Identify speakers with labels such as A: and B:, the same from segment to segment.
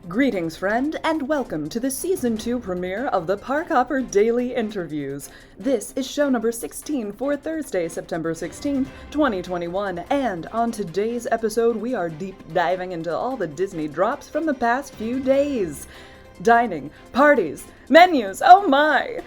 A: Greetings, friend, and welcome to the Season 2 premiere of the Park Hopper Daily Interviews. This is show number 16 for Thursday, September 16th, 2021, and on today's episode we are deep diving into all the Disney drops from the past few days. Dining, parties, menus, oh my!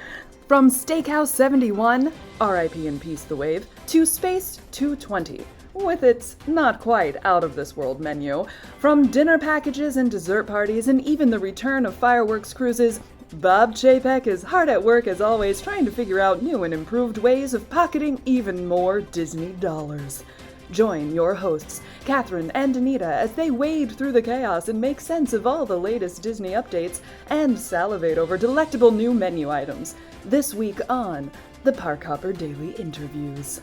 A: From Steakhouse 71, R.I.P. in Peace the Wave, to Space 220. With its not quite out-of-this-world menu. From dinner packages and dessert parties and even the return of fireworks cruises, Bob Chapek is hard at work as always trying to figure out new and improved ways of pocketing even more Disney dollars. Join your hosts, Catherine and Anita, as they wade through the chaos and make sense of all the latest Disney updates and salivate over delectable new menu items. This week on the Park Hopper Daily Interviews.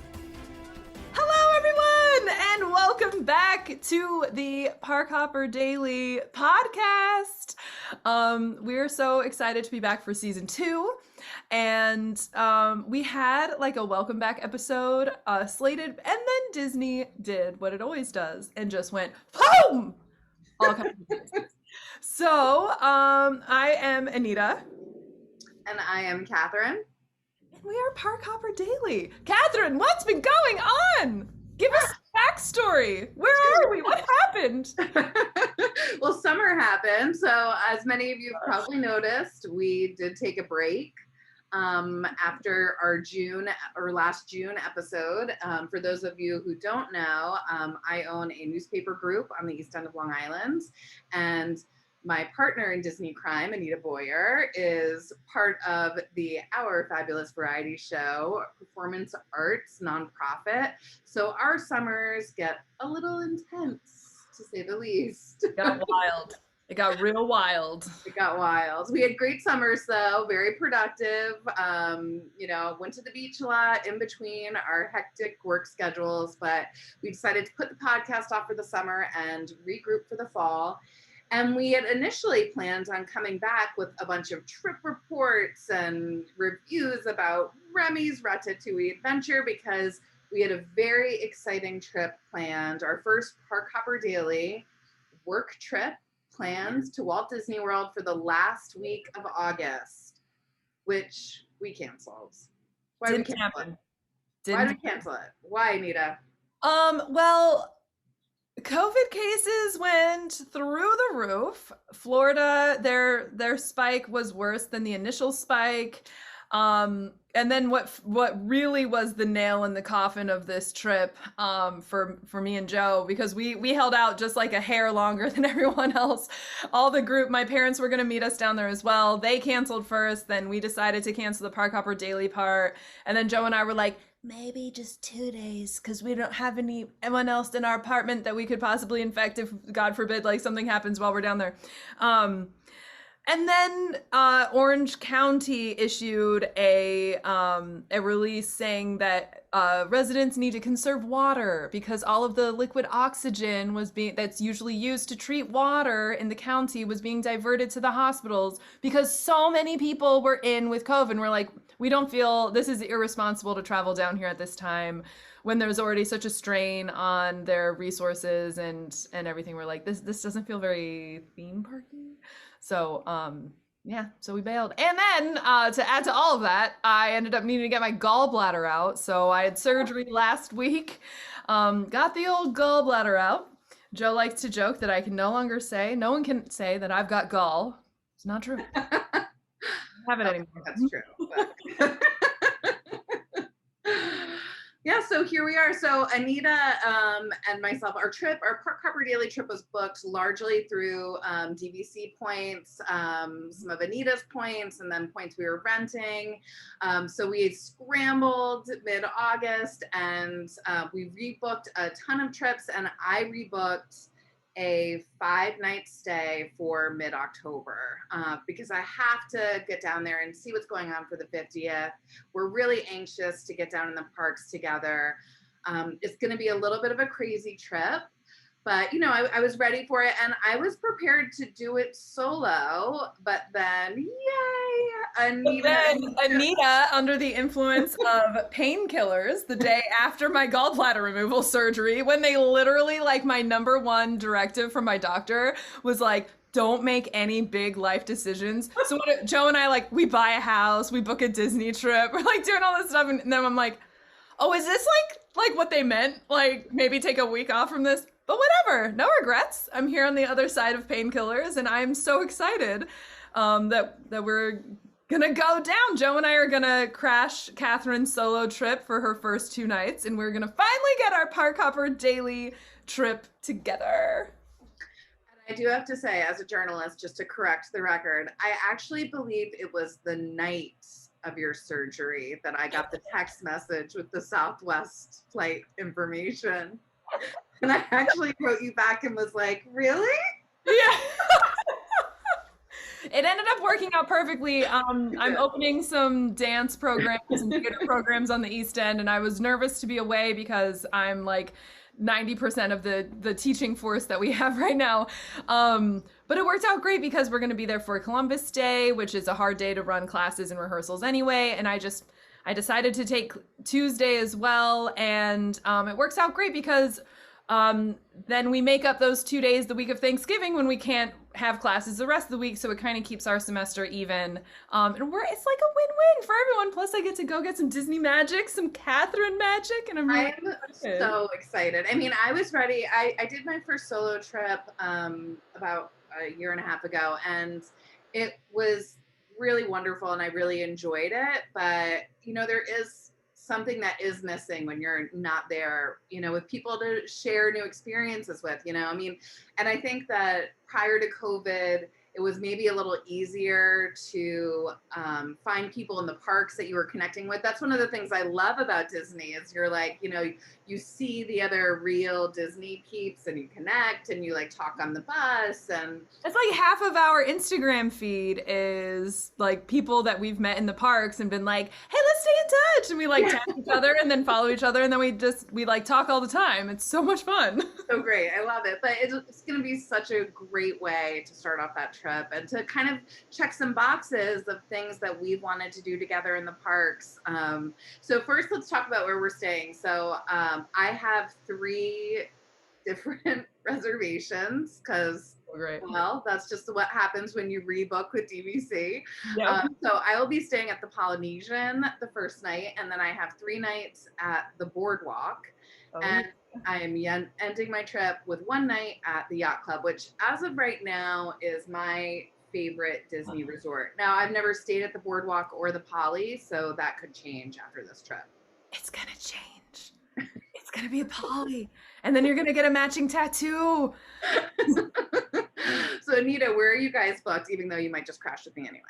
A: And welcome back to the Park Hopper Daily podcast. We're so excited to be back for season 2, and we had like a welcome back episode slated, and then Disney did what it always does and just went boom, all kinds of places. So I am Anita,
B: and I am Catherine,
A: and we are Park Hopper Daily. Catherine, what's been going on? Give us backstory. Where are we? What happened?
B: Well, summer happened. So as many of you have probably noticed, we did take a break after our last June episode. For those of you who don't know, I own a newspaper group on the East End of Long Island, and my partner in Disney crime, Anita Boyer, is part of Our Fabulous Variety Show, performance arts nonprofit. So our summers get a little intense, to say the least.
A: It got wild. It got real wild.
B: It got wild. We had great summers, though, very productive. Went to the beach a lot in between our hectic work schedules, but we decided to put the podcast off for the summer and regroup for the fall. And we had initially planned on coming back with a bunch of trip reports and reviews about Remy's Ratatouille adventure, because we had a very exciting trip planned, our first Park Hopper Daily work trip planned to Walt Disney World for the last week of August, which we canceled. Why did we cancel it? Why did we cancel it? Why, Anita?
A: Well, COVID cases went through the roof. Florida, their spike was worse than the initial spike. And then what really was the nail in the coffin of this trip for me and Joe, because we held out just like a hair longer than everyone else. All the group, my parents were going to meet us down there as well. They canceled first. Then we decided to cancel the Park Hopper Daily part. And then Joe and I were like, maybe just 2 days, because we don't have anyone else in our apartment that we could possibly infect if, God forbid, like something happens while we're down there. And then Orange County issued a release saying that residents need to conserve water because all of the liquid oxygen that's usually used to treat water in the county was being diverted to the hospitals because so many people were in with COVID. We're like, we don't feel this is irresponsible to travel down here at this time when there's already such a strain on their resources and everything. We're like, this doesn't feel very theme parky. So, so we bailed. And then to add to all of that, I ended up needing to get my gallbladder out. So I had surgery last week, got the old gallbladder out. Joe likes to joke that no one can say that I've got gall. It's not true. I have it anymore.
B: That's true. Yeah, so here we are. So Anita and myself, our Park Hopper Daily trip was booked largely through DVC points, some of Anita's points, and then points we were renting. So we scrambled mid-August, and we rebooked a ton of trips, and I rebooked a 5-night stay for mid-October because I have to get down there and see what's going on for the 50th. We're really anxious to get down in the parks together. It's going to be a little bit of a crazy trip, but I was ready for it, and I was prepared to do it solo, but then yay,
A: Anita, under the influence of painkillers the day after my gallbladder removal surgery, when they literally, like, my number one directive from my doctor was like, don't make any big life decisions. So what, Joe and I, like, we buy a house, we book a Disney trip, we're like doing all this stuff, and then I'm like, oh, is this like what they meant? Like maybe take a week off from this? But whatever, no regrets. I'm here on the other side of painkillers, and I'm so excited that we're gonna go down. Joe and I are gonna crash Catherine's solo trip for her first 2 nights, and we're gonna finally get our Park Hopper daily trip together.
B: I do have to say, as a journalist, just to correct the record, I actually believe it was the night of your surgery that I got the text message with the Southwest flight information. And I actually wrote you back and was like, really?
A: Yeah. It ended up working out perfectly. I'm opening some dance programs and theater programs on the East End, and I was nervous to be away because I'm like 90% of the teaching force that we have right now. But it worked out great because we're going to be there for Columbus Day, which is a hard day to run classes and rehearsals anyway. And I decided to take Tuesday as well. And it works out great because then we make up those 2 days the week of Thanksgiving when we can't have classes the rest of the week, so it kind of keeps our semester even. And it's like a win-win for everyone. Plus, I get to go get some Disney magic, some Catherine magic, and I'm
B: so excited. I mean, I was ready. I did my first solo trip about a year and a half ago, and it was really wonderful, and I really enjoyed it. But there is something that is missing when you're not there, with people to share new experiences with, I mean, and I think that prior to COVID, it was maybe a little easier to find people in the parks that you were connecting with. That's one of the things I love about Disney is you're like, you see the other real Disney peeps and you connect and you like talk on the bus. And
A: it's like half of our Instagram feed is like people that we've met in the parks and been like, hey, let's stay in touch. And we like tag each other and then follow each other. And then we like talk all the time. It's so much fun.
B: So great. I love it. But it's going to be such a great way to start off that trip and to kind of check some boxes of things that we wanted to do together in the parks. So first, let's talk about where we're staying. So I have 3 different reservations because, well, that's just what happens when you rebook with DVC. Yep. So I will be staying at the Polynesian the first night, and then I have 3 nights at the Boardwalk. Oh. And I am ending my trip with 1 night at the Yacht Club, which as of right now is my favorite Disney resort. Now, I've never stayed at the Boardwalk or the Poly, so that could change after this trip.
A: It's going to change. It's going to be a Poly. And then you're going to get a matching tattoo.
B: So, Anita, where are you guys booked, even though you might just crash with me anyway?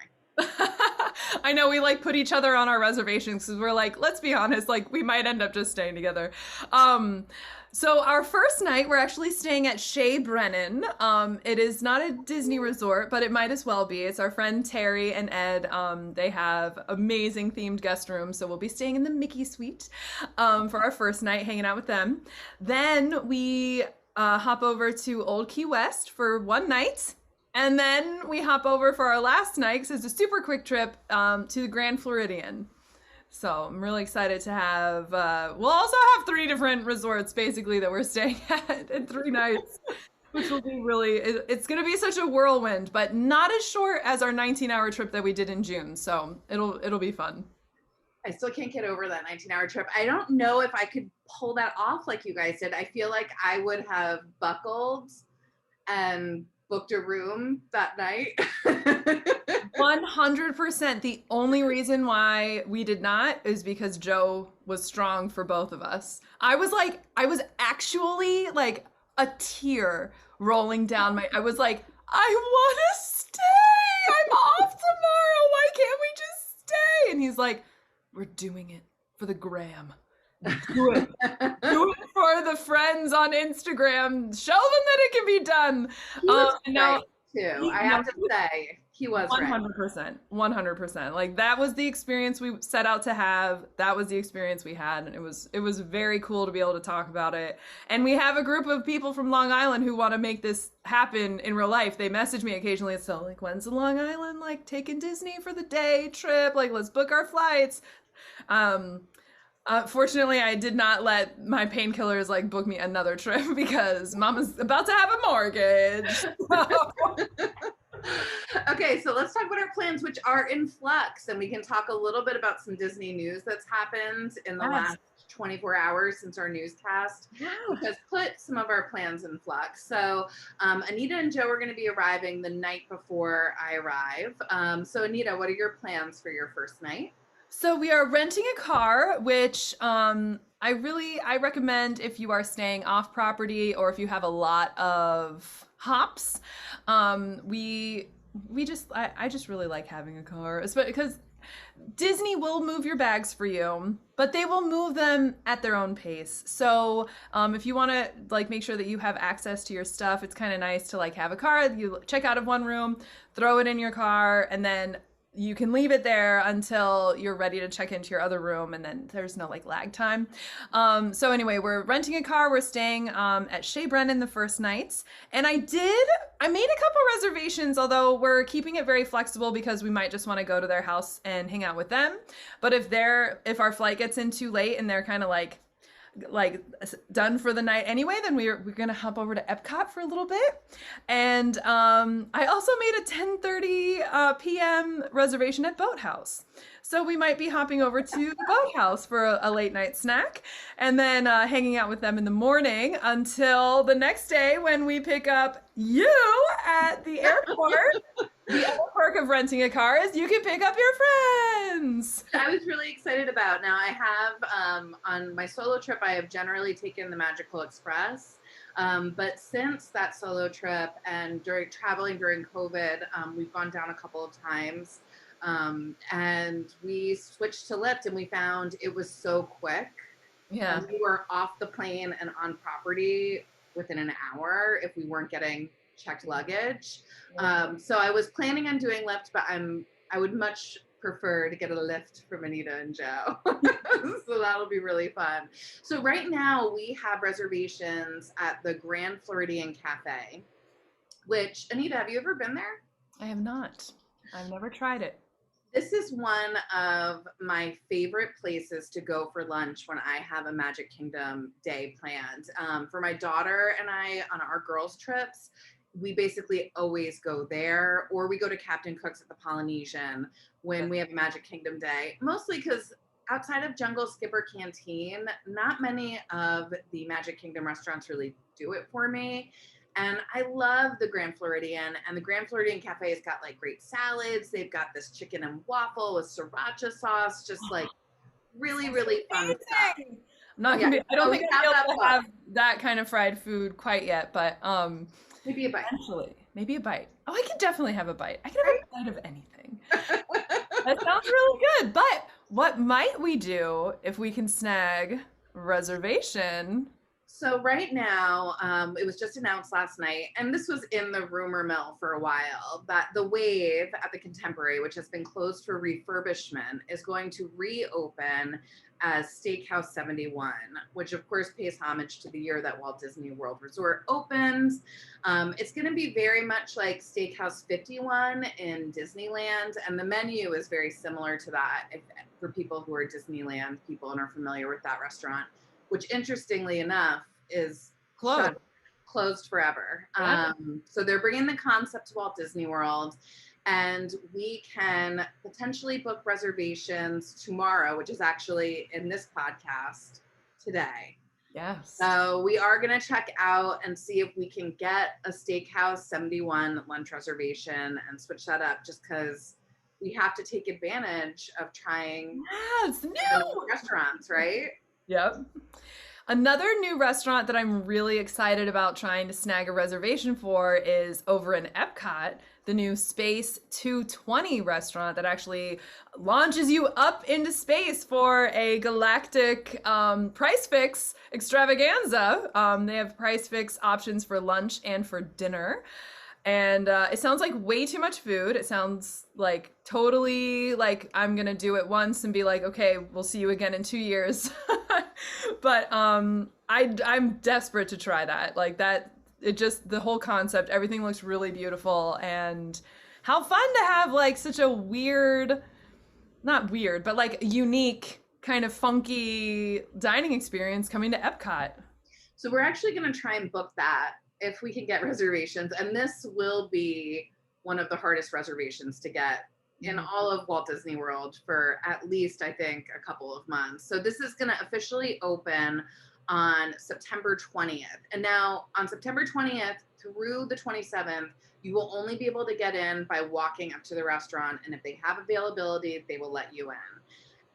A: I know we like put each other on our reservations because we're like, let's be honest, like we might end up just staying together. So our first night, we're actually staying at Shea Brennan. It is not a Disney resort, but it might as well be. It's our friend Terry and Ed. They have amazing themed guest rooms, so we'll be staying in the Mickey Suite for our first night, hanging out with them. Then we hop over to Old Key West for 1 night. And then we hop over for our last night, because it's a super quick trip, to the Grand Floridian. So I'm really excited to have, we'll also have 3 different resorts, basically, that we're staying at in 3 nights, which will be really, it's going to be such a whirlwind, but not as short as our 19-hour trip that we did in June. So it'll be fun.
B: I still can't get over that 19-hour trip. I don't know if I could pull that off like you guys did. I feel like I would have buckled and booked a room that night.
A: 100%. The only reason why we did not is because Joe was strong for both of us. I was actually like a tear rolling down I was like, I want to stay. I'm off tomorrow. Why can't we just stay? And he's like, we're doing it for the gram. Do it. Do it for the friends on Instagram. Show them that it can be done.
B: Now, too. I have to say, he was
A: 100%. 100%. Like that was the experience we set out to have. That was the experience we had, and it was very cool to be able to talk about it. And we have a group of people from Long Island who want to make this happen in real life. They message me occasionally and so like, when's the Long Island like taking Disney for the day trip? Like, let's book our flights. Fortunately, I did not let my painkillers like book me another trip because Mama's about to have a mortgage.
B: Okay, so let's talk about our plans, which are in flux, and we can talk a little bit about some Disney news that's happened in the
A: Yes.
B: last 24 hours since our newscast,
A: Yeah.
B: which has put some of our plans in flux. So, Anita and Joe are going to be arriving the night before I arrive. So, Anita, what are your plans for your first night?
A: So we are renting a car, which I recommend if you are staying off property or if you have a lot of hops. We just I just really like having a car, especially because Disney will move your bags for you, but they will move them at their own pace. So if you want to like make sure that you have access to your stuff, it's kind of nice to like have a car. You check out of one room, throw it in your car, and then you can leave it there until you're ready to check into your other room, and then there's no like lag time. So anyway, we're renting a car. We're staying at Shea Brennan the first night, and I made a couple reservations, although we're keeping it very flexible because we might just want to go to their house and hang out with them. But if our flight gets in too late and they're kind of like done for the night anyway, then we're gonna hop over to Epcot for a little bit. And I also made a 10:30 p.m. reservation at Boathouse, so we might be hopping over to the Boathouse for a late night snack, and then hanging out with them in the morning until the next day when we pick up you at the airport. The other perk of renting a car is you can pick up your friends.
B: I was really excited about. Now I have on my solo trip, I have generally taken the Magical Express. But since that solo trip and traveling during COVID, we've gone down a couple of times. And we switched to Lyft and we found it was so quick.
A: Yeah.
B: We were off the plane and on property within an hour if we weren't getting checked luggage. So I was planning on doing Lyft, but I would much prefer to get a lift from Anita and Joe. So that'll be really fun. So right now we have reservations at the Grand Floridian Cafe, which, Anita, have you ever been there?
A: I have not. I've never tried it.
B: This is one of my favorite places to go for lunch when I have a Magic Kingdom day planned. For my daughter and I on our girls' trips, we basically always go there, or we go to Captain Cook's at the Polynesian when we have Magic Kingdom Day, mostly because outside of Jungle Skipper Canteen, not many of the Magic Kingdom restaurants really do it for me. And I love the Grand Floridian, and the Grand Floridian Cafe has got like great salads. They've got this chicken and waffle with siracha sauce, just like really, really fun stuff.
A: I'm not gonna I don't think I'll be able to have that kind of fried food quite yet, but
B: maybe a bite.
A: Eventually, maybe a bite. Oh, I could definitely have a bite. I can have a bite of anything. That sounds really good. But what might we do if we can snag reservation?
B: So right now, it was just announced last night, and this was in the rumor mill for a while, that the Wave at the Contemporary, which has been closed for refurbishment, is going to reopen as Steakhouse 71, which of course pays homage to the year that Walt Disney World Resort opens. It's going to be very much like Steakhouse 51 in Disneyland, and the menu is very similar to that for people who are Disneyland people and are familiar with that restaurant, which interestingly enough is closed forever.
A: Yeah.
B: So they're bringing the concept to Walt Disney World, and we can potentially book reservations tomorrow, which is actually in this podcast today.
A: Yes.
B: So we are going to check out and see if we can get a Steakhouse 71 lunch reservation and switch that up, just because we have to take advantage of trying new restaurants, right?
A: Yep. Another new restaurant that I'm really excited about trying to snag a reservation for is over in Epcot, the new Space 220 restaurant that actually launches you up into space for a galactic price fix extravaganza. They have price fix options for lunch and for dinner. And it sounds like way too much food. It sounds like totally like I'm going to do it once and be like, okay, we'll see you again in 2 years. But I'm desperate to try that. Like that, the whole concept, everything looks really beautiful. And how fun to have like such a weird, not weird, but like unique kind of funky dining experience coming to Epcot.
B: So we're actually going to try and book that if we can get reservations. And this will be one of the hardest reservations to get in all of Walt Disney World for at least, I think, a couple of months. So this is going to officially open on September 20th. And now on September 20th through the 27th, you will only be able to get in by walking up to the restaurant. And if they have availability, they will let you in.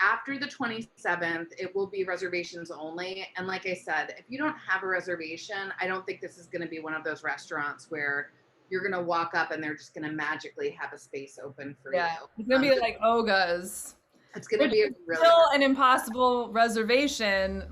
B: After the 27th, it will be reservations only. And like I said, if you don't have a reservation, I don't think this is going to be one of those restaurants where you're going to walk up and they're just going to magically have a space open for you.
A: It's going to be like Oga's.
B: It's going to be really
A: still an impossible reservation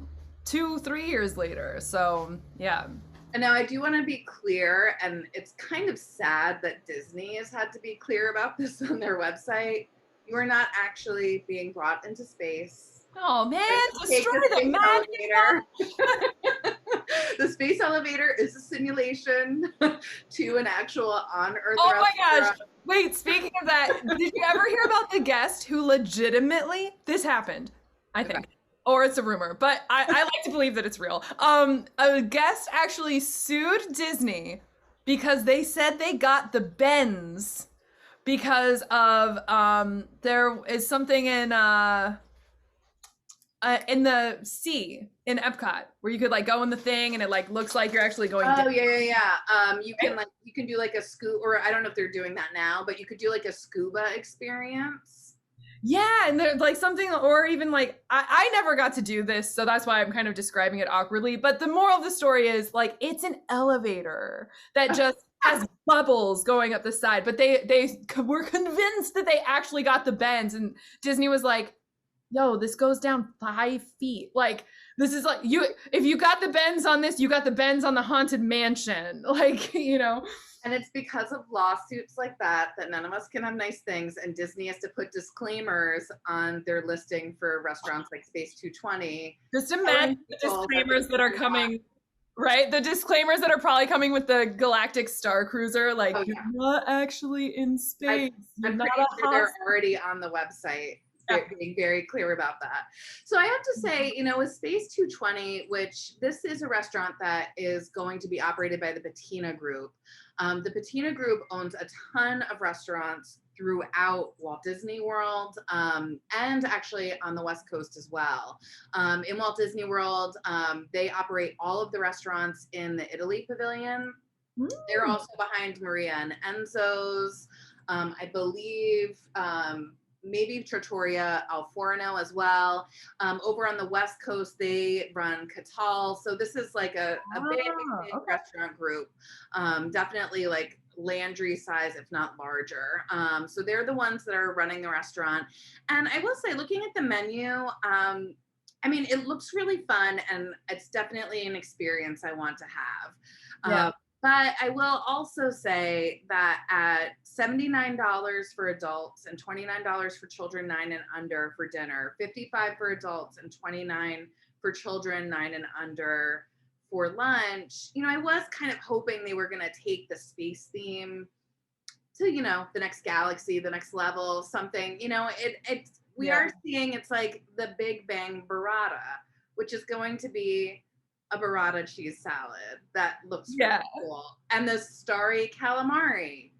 A: 2-3 years later. So, yeah.
B: And now I do want to be clear, and it's kind of sad that Disney has had to be clear about this on their website. You are not actually being brought into space.
A: Oh man, destroy the magic.
B: The space elevator is a simulation to an actual on-Earth
A: Oh
B: restaurant.
A: my gosh. Wait, speaking of that, did you ever hear about the guest who legitimately, this happened, I think, or it's a rumor, but I like to believe that it's real. A guest actually sued Disney because they said they got the bends because of there is something in the sea in Epcot where you could like go in the thing and it like looks like you're actually going down.
B: You can do like a scuba, or I don't know if they're doing that now, but you could do like a scuba experience.
A: Yeah, and there's like something, or even like I never got to do this, so that's why I'm kind of describing it awkwardly. But the moral of the story is like it's an elevator that just has bubbles going up the side, but they were convinced that they actually got the bends, and Disney was like, yo, this goes down 5 feet. Like, this is like, if you got the bends on this, you got the bends on the Haunted Mansion. Like, you know.
B: And it's because of lawsuits like that none of us can have nice things, and Disney has to put disclaimers on their listing for restaurants like Space 220.
A: Just imagine the disclaimers that are coming, right? The disclaimers that are probably coming with the Galactic Star Cruiser, like, you're not actually in space.
B: I'm pretty sure they're already on the website. Being very clear about that. So I have to say, you know, with Space 220, which this is a restaurant that is going to be operated by the Patina Group. The Patina Group owns a ton of restaurants throughout Walt Disney World and actually on the West Coast as well. In Walt Disney World, they operate all of the restaurants in the Italy Pavilion. They're also behind Maria and Enzo's. I believe maybe Trattoria Al Forno as well. Over on the West Coast, they run Catal. So this is like a big restaurant group. Definitely like Landry size, if not larger. So they're the ones that are running the restaurant. And I will say, looking at the menu, I mean, it looks really fun, and it's definitely an experience I want to have. But I will also say that at $79 for adults and $29 for children 9 and under for dinner, $55 for adults and $29 for children 9 and under for lunch, you know, I was kind of hoping they were going to take the space theme to, you know, the next galaxy, the next level, something, you know, we are seeing it's like the Big Bang burrata, which is going to be a burrata cheese salad that looks really cool. And the starry calamari.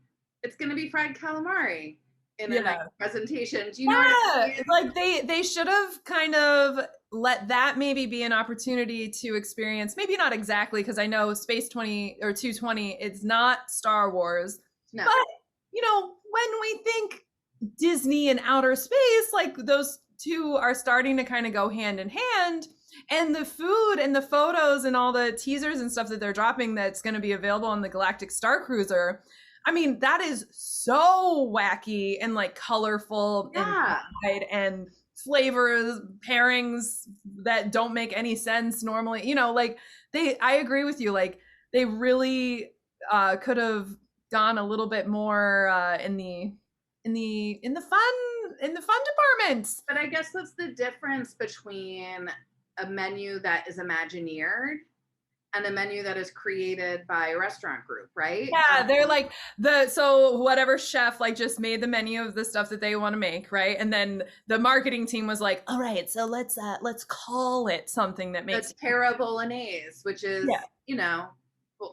B: It's going to be fried calamari in a nice presentation. Do you know what I mean?
A: Like they should have kind of let that maybe be an opportunity to experience, maybe not exactly, because I know Space 20 or 220, it's not Star Wars.
B: No.
A: But, you know, when we think Disney and outer space, like those two are starting to kind of go hand in hand. And the food and the photos and all the teasers and stuff that they're dropping that's going to be available on the Galactic Star Cruiser, I mean, that is so wacky and like colorful and bright and flavors, pairings that don't make any sense normally. You know, like I agree with you. Like they really could have gone a little bit more in the fun department.
B: But I guess that's the difference between a menu that is Imagineered and a menu that is created by a restaurant group, right?
A: Yeah, they're like so whatever chef like just made the menu of the stuff that they want to make, right? And then the marketing team was like, "All right, so let's call it something that
B: The
A: makes
B: terra bolognese, which
A: yeah,
B: is, you know,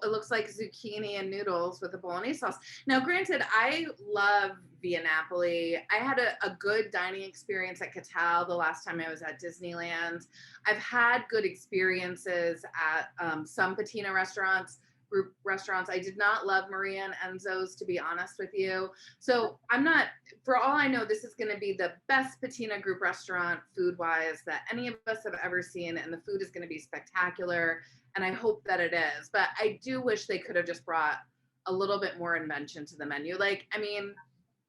B: it looks like zucchini and noodles with a bolognese sauce. Now, granted, I love Via Napoli. I had a good dining experience at Catal the last time I was at Disneyland. I've had good experiences at some patina restaurants, group restaurants. I did not love Maria and Enzo's, to be honest with you. So I'm not, for all I know, this is going to be the best patina group restaurant food wise that any of us have ever seen. And the food is going to be spectacular. And I hope that it is. But I do wish they could have just brought a little bit more invention to the menu. Like, I mean,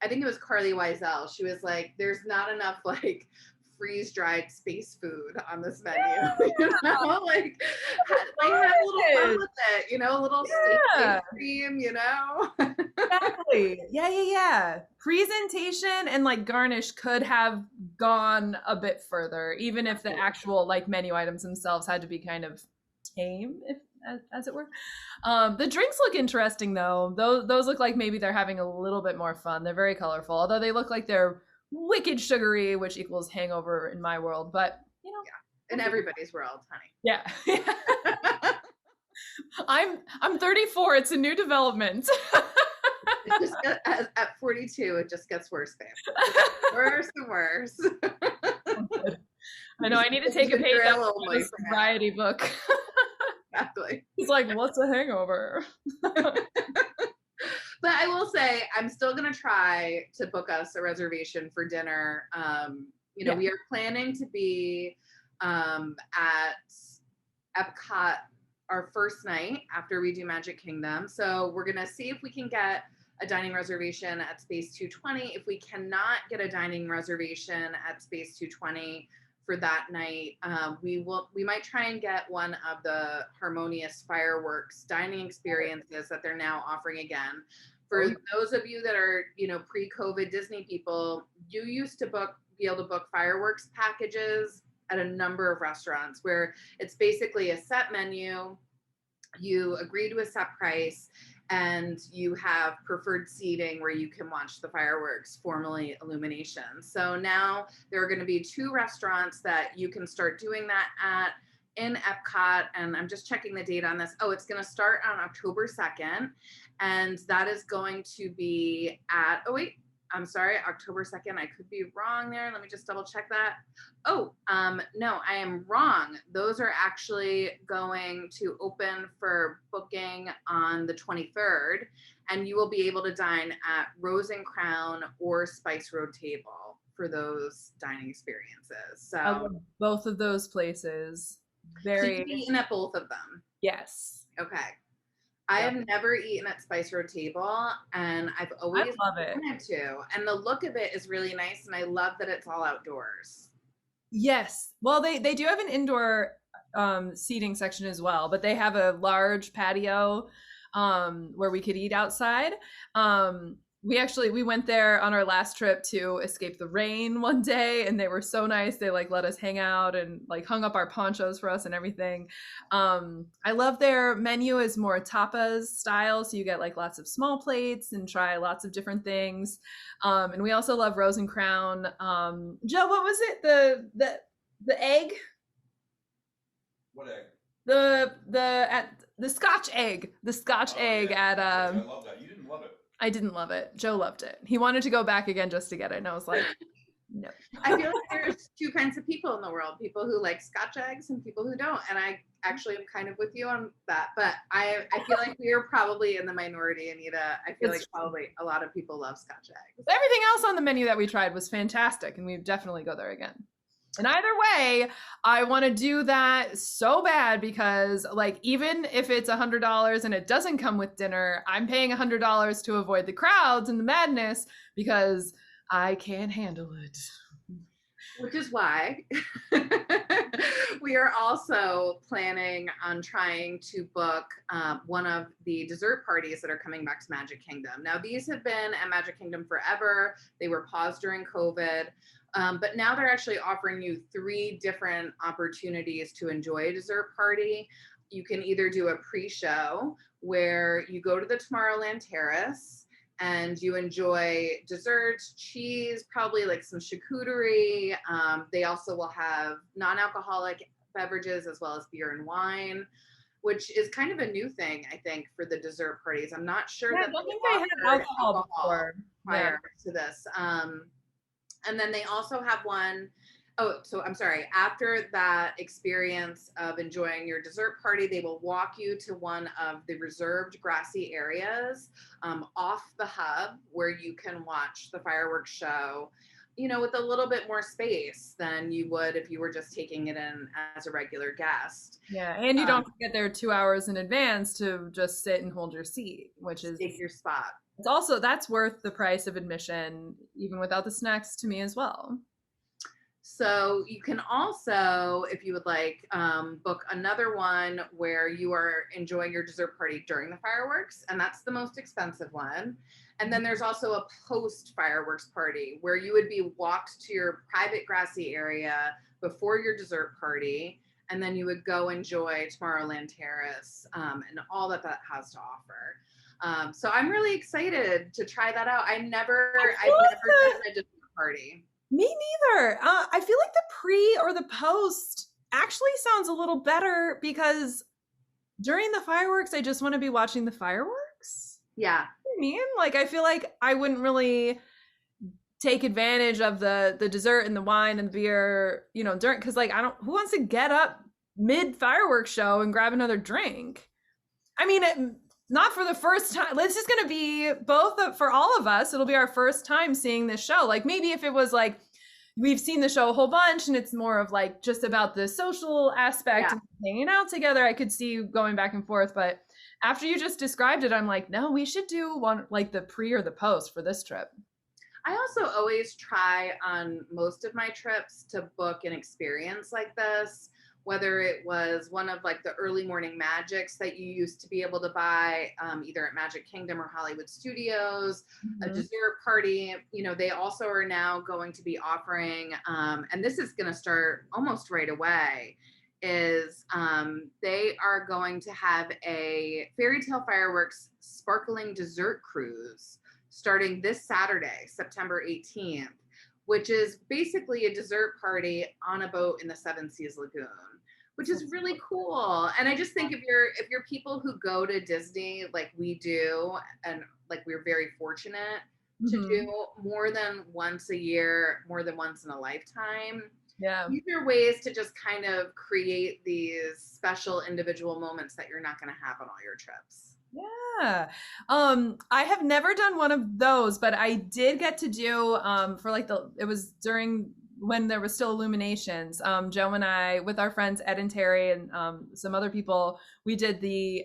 B: I think it was Carly Wiesel. She was like, there's not enough like freeze dried space food on this menu. You know, like have a little fun with it, you know, a little steak ice cream, you know.
A: exactly. Yeah. Presentation and like garnish could have gone a bit further, even if the actual like menu items themselves had to be kind of tame, if as it were. The drinks look interesting though. Those look like maybe they're having a little bit more fun. They're very colorful, although they look like they're wicked sugary, which equals hangover in my world. But you know,
B: yeah, in everybody's world, honey.
A: Yeah. I'm 34. It's a new development.
B: It just at 42, it just gets worse, babe. Worse and worse.
A: I know. I need to take a page out of a sobriety book.
B: Exactly.
A: He's like, "What's a hangover?"
B: But I will say, I'm still gonna try to book us a reservation for dinner. You know, we are planning to be at Epcot our first night after we do Magic Kingdom. So we're gonna see if we can get a dining reservation at Space 220. If we cannot get a dining reservation at Space 220 for that night, we might try and get one of the Harmonious Fireworks dining experiences that they're now offering again. For those of you that are, you know, pre-COVID Disney people, you used to be able to book fireworks packages at a number of restaurants where it's basically a set menu, you agree to a set price, and you have preferred seating where you can watch the fireworks, formally illumination. So now there are going to be 2 restaurants that you can start doing that at in Epcot. And I'm just checking the date on this. Oh, it's going to start on October 2nd. And that is going to be at, oh wait, I'm sorry, October 2nd. I could be wrong there. Let me just double check that. Oh, no, I am wrong. Those are actually going to open for booking on the 23rd, and you will be able to dine at Rose and Crown or Spice Road Table for those dining experiences. So
A: I love both of those places. Very.
B: So you've eaten at both of them?
A: Yes.
B: Okay. I have never eaten at Spice Road Table, and I've always wanted to. And the look of it is really nice, and I love that it's all outdoors.
A: Yes. Well, they do have an indoor seating section as well, but they have a large patio where we could eat outside. We went there on our last trip to escape the rain one day, and they were so nice. They like let us hang out and like hung up our ponchos for us and everything. I love their menu is more tapas style, so you get like lots of small plates and try lots of different things. And we also love Rose and Crown. Joe, what was it? The egg?
C: What egg?
A: The Scotch egg. The Scotch egg at
C: I love that. You didn't love it.
A: I didn't love it. Joe loved it. He wanted to go back again just to get it. And I was like, no.
B: I feel like there's 2 kinds of people in the world, people who like Scotch eggs and people who don't. And I actually am kind of with you on that. But I feel like we are probably in the minority, Anita. I feel like probably a lot of people love Scotch eggs.
A: Everything else on the menu that we tried was fantastic. And we definitely go there again. And either way, I want to do that so bad because like, even if it's $100 and it doesn't come with dinner, I'm paying $100 to avoid the crowds and the madness because I can't handle it.
B: Which is why we are also planning on trying to book one of the dessert parties that are coming back to Magic Kingdom. Now, these have been at Magic Kingdom forever. They were paused during COVID. But now they're actually offering you 3 different opportunities to enjoy a dessert party. you can either do a pre-show where you go to the Tomorrowland Terrace and you enjoy desserts, cheese, probably like some charcuterie. They also will have non-alcoholic beverages as well as beer and wine, which is kind of a new thing, I think, for the dessert parties. I'm not sure
A: Yeah, I
B: that
A: don't
B: they
A: think they had
B: offered
A: alcohol before.
B: prior to this. And then they also have one. Oh, so I'm sorry. After that experience of enjoying your dessert party, they will walk you to one of the reserved grassy areas off the hub where you can watch the fireworks show, you know, with a little bit more space than you would if you were just taking it in as a regular guest.
A: Yeah, and you don't get there 2 hours in advance to just sit and hold your seat, which is
B: take your spot.
A: It's also that's worth the price of admission, even without the snacks, to me as well.
B: So you can also, if you would like, book another one where you are enjoying your dessert party during the fireworks, and that's the most expensive one. And then there's also a post fireworks party where you would be walked to your private grassy area before your dessert party, and then you would go enjoy Tomorrowland Terrace and all that that has to offer. So I'm really excited to try that out. I've never done a dessert party.
A: Me neither. I feel like the pre or the post actually sounds a little better because during the fireworks, I just want to be watching the fireworks.
B: Yeah.
A: You know what I mean? Like, I feel like I wouldn't really take advantage of the dessert and the wine and the beer, you know, during, because like, who wants to get up mid fireworks show and grab another drink? I mean, not for the first time. This is going to be for all of us. It'll be our first time seeing this show. Like maybe if it was like, we've seen the show a whole bunch and it's more of like just about the social aspect and hanging out together, I could see you going back and forth. But after you just described it, I'm like, no, we should do one like the pre or the post for this trip.
B: I also always try on most of my trips to book an experience like this, whether it was one of like the early morning magics that you used to be able to buy either at Magic Kingdom or Hollywood Studios, a dessert party. You know, they also are now going to be offering, and this is going to start almost right away, is they are going to have a Fairy Tale Fireworks sparkling dessert cruise starting this Saturday, September 18th, which is basically a dessert party on a boat in the Seven Seas Lagoon, which is really cool. And I just think if you're people who go to Disney like we do, and like we're very fortunate to do more than once a year, more than once in a lifetime. Yeah. These are ways to just kind of create these special individual moments that you're not going to have on all your trips.
A: Yeah. I have never done one of those, but I did get to do for like it was during when there was still Illuminations. Joe and I, with our friends Ed and Terry and some other people, we did the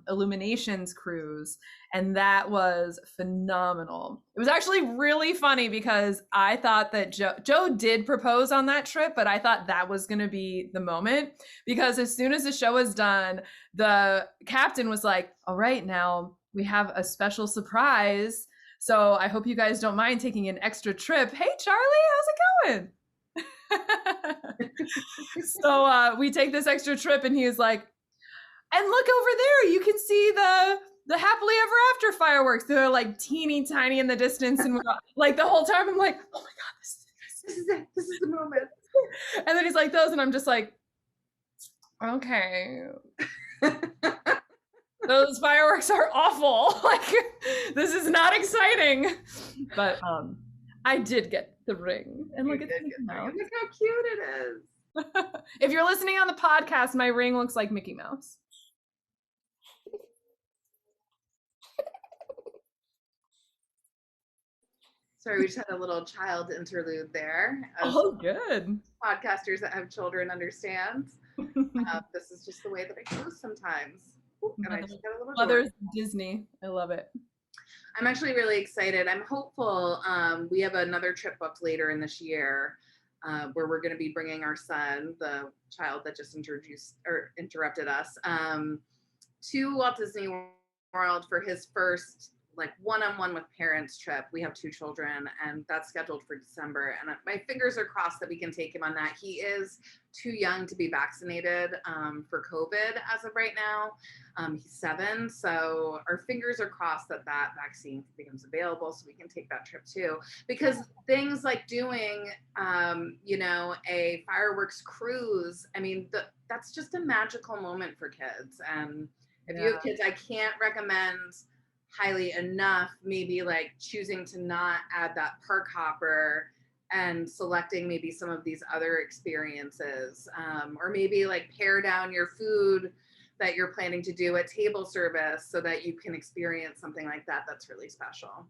A: Illuminations cruise, and that was phenomenal. It was actually really funny because I thought that Joe did propose on that trip, but I thought that was going to be the moment, because as soon as the show was done, the captain was like, all right, now we have a special surprise. So I hope you guys don't mind taking an extra trip. Hey, Charlie, how's it going? So we take this extra trip, and he was like, and look over there, you can see the happily ever after fireworks. They're like teeny tiny in the distance, and like the whole time I'm like, oh my god,
B: this is it, this is the moment.
A: And then he's like those, and I'm just like, okay. Those fireworks are awful. Like, this is not exciting. But I did get the ring, and look at
B: look how cute it is.
A: If you're listening on the podcast, my ring looks like Mickey Mouse.
B: Sorry, we just had a little child interlude there.
A: Oh, good.
B: Podcasters that have children understand. This is just the way that it goes sometimes. And I just got a little
A: Mother's Disney. I love it.
B: I'm actually really excited. I'm hopeful. We have another trip booked later in this year where we're going to be bringing our son, the child that just interrupted us, to Walt Disney World for his first like one-on-one with parents trip. We have 2 children, and that's scheduled for December. And my fingers are crossed that we can take him on that. He is too young to be vaccinated for COVID as of right now. He's 7, so our fingers are crossed that that vaccine becomes available so we can take that trip too. Because things like doing, a fireworks cruise, I mean, that's just a magical moment for kids. And if you have kids, I can't recommend highly enough, maybe like choosing to not add that park hopper and selecting maybe some of these other experiences, or maybe like pare down your food that you're planning to do at table service so that you can experience something like that that's really special.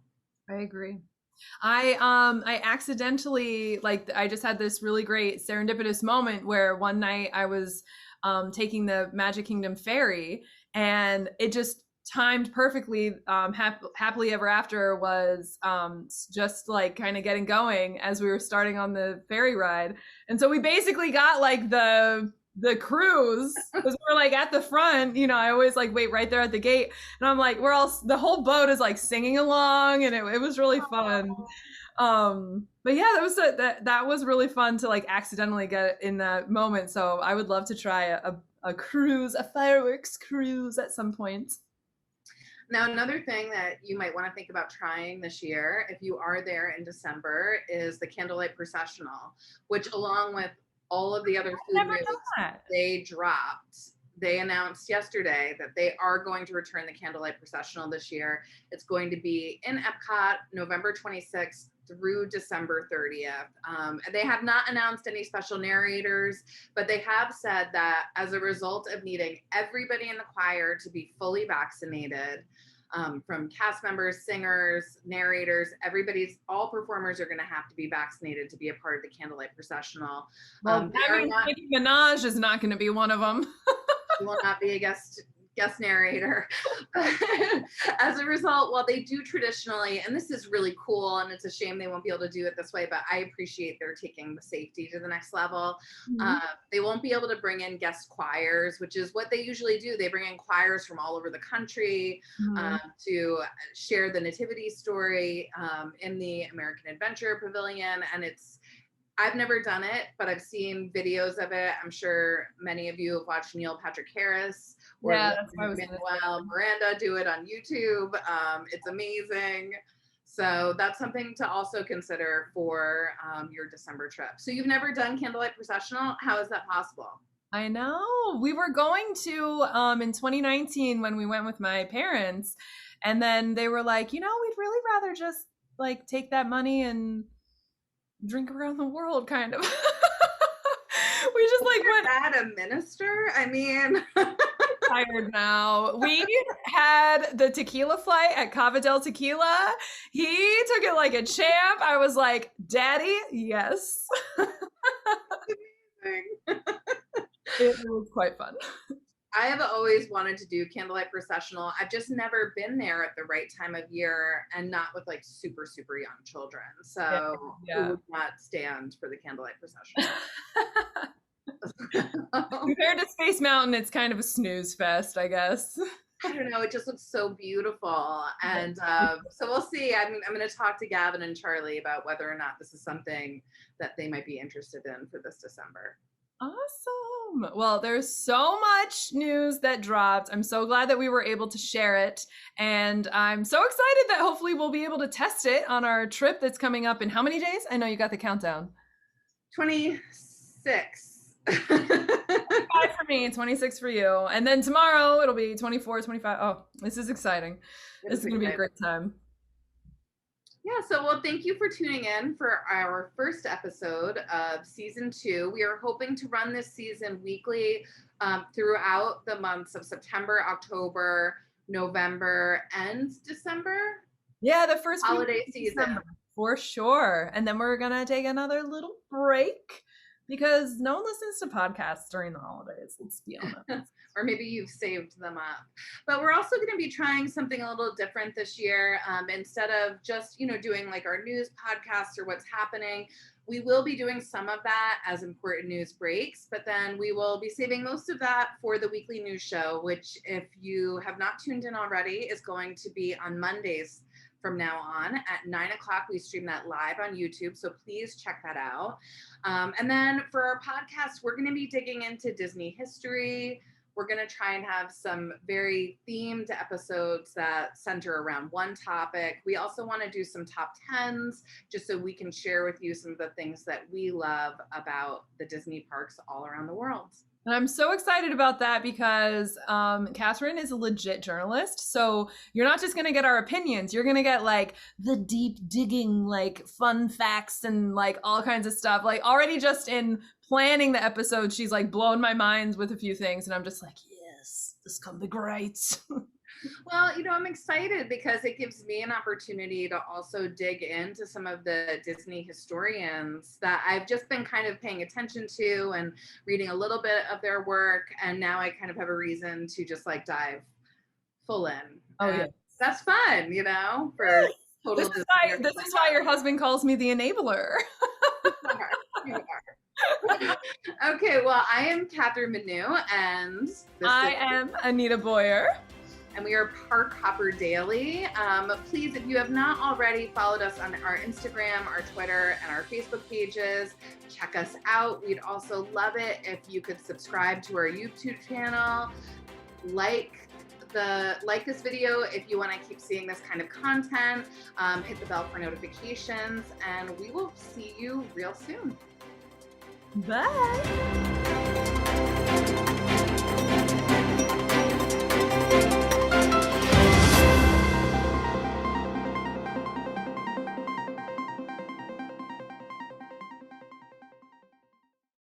A: I agree. I accidentally, like, I just had this really great serendipitous moment where one night I was taking the Magic Kingdom ferry, and it just timed perfectly. Happily Ever After was just like kind of getting going as we were starting on the ferry ride, and so we basically got like the cruise, because we're like at the front. I always like wait right there at the gate, and I'm like, the whole boat is like singing along, and it was really fun. But yeah, that was really fun to like accidentally get in that moment. So I would love to try a cruise, a fireworks cruise at some point.
B: Now, another thing that you might want to think about trying this year, if you are there in December, is the candlelight processional, which, along with all of the other food news they dropped, they announced yesterday that they are going to return the candlelight processional this year. It's going to be in Epcot November 26th through December 30th. They have not announced any special narrators, but they have said that as a result of needing everybody in the choir to be fully vaccinated, from cast members, singers, narrators, all performers are going to have to be vaccinated to be a part of the candlelight processional.
A: Well, that means Nicki Minaj is not going to be one of them.
B: She will not be a guest narrator. As a result, while they do traditionally, and this is really cool, and it's a shame they won't be able to do it this way, but I appreciate they're taking the safety to the next level. Mm-hmm. They won't be able to bring in guest choirs, which is what they usually do. They bring in choirs from all over the country, mm-hmm. To share the nativity story in the American Adventure Pavilion. And I've never done it, but I've seen videos of it. I'm sure many of you have watched Neil Patrick Harris or Manuel Miranda do it on YouTube. It's amazing. So that's something to also consider for your December trip. So you've never done candlelight processional? How is that possible?
A: I know. We were going to in 2019 when we went with my parents, and then they were like, we'd really rather just like take that money and drink around the world, kind of. We just like went.
B: That a minister? I mean,
A: tired now. We had the tequila flight at Cava del Tequila. He took it like a champ. I was like, Daddy, yes. It was quite fun.
B: I have always wanted to do candlelight processional. I've just never been there at the right time of year and not with like super, super young children. So yeah. Who would not stand for the candlelight processional?
A: Compared to Space Mountain, it's kind of a snooze fest, I guess.
B: I don't know. It just looks so beautiful. And so we'll see. I'm going to talk to Gavin and Charlie about whether or not this is something that they might be interested in for this December.
A: Awesome. Well, there's so much news that dropped. I'm so glad that we were able to share it. And I'm so excited that hopefully we'll be able to test it on our trip that's coming up in how many days? I know you got the countdown.
B: 26.
A: 25 for me, 26 for you. And then tomorrow it'll be 24, 25. Oh, this is exciting. This is going to be a great time.
B: Yeah, so well, thank you for tuning in for our first episode of season 2. We are hoping to run this season weekly throughout the months of September, October, November, and December.
A: Yeah, the first
B: holiday season. December,
A: for sure. And then we're going to take another little break because no one listens to podcasts during the holidays. Let's be honest.
B: Or maybe you've saved them up. But we're also going to be trying something a little different this year. Instead of just, doing like our news podcasts or what's happening, We will be doing some of that as important news breaks, but then we will be saving most of that for the weekly news show, which, if you have not tuned in already, is going to be on Mondays from now on at 9 o'clock. We stream that live on YouTube, so please check that out. And then for our podcast, we're going to be digging into Disney history. We're going to try and have some very themed episodes that center around one topic. We also want to do some top 10s, just so we can share with you some of the things that we love about the Disney parks all around the world.
A: And I'm so excited about that because Catherine is a legit journalist. So you're not just going to get our opinions. You're going to get like the deep digging, like fun facts and like all kinds of stuff. Like already just in planning the episode, she's like blown my mind with a few things. And I'm just like, yes, this can be great.
B: Well, I'm excited because it gives me an opportunity to also dig into some of the Disney historians that I've just been kind of paying attention to and reading a little bit of their work. And now I kind of have a reason to just like dive full in.
A: Oh, yeah.
B: That's fun, for total
A: This is why your husband calls me the enabler.
B: You are. Okay, well, I am Catherine Manu, and
A: I am Anita Boyer.
B: And we are Park Hopper Daily. Please, if you have not already followed us on our Instagram, our Twitter, and our Facebook pages, check us out. We'd also love it if you could subscribe to our YouTube channel, like this video if you want to keep seeing this kind of content, hit the bell for notifications, and we will see you real soon.
A: Bye.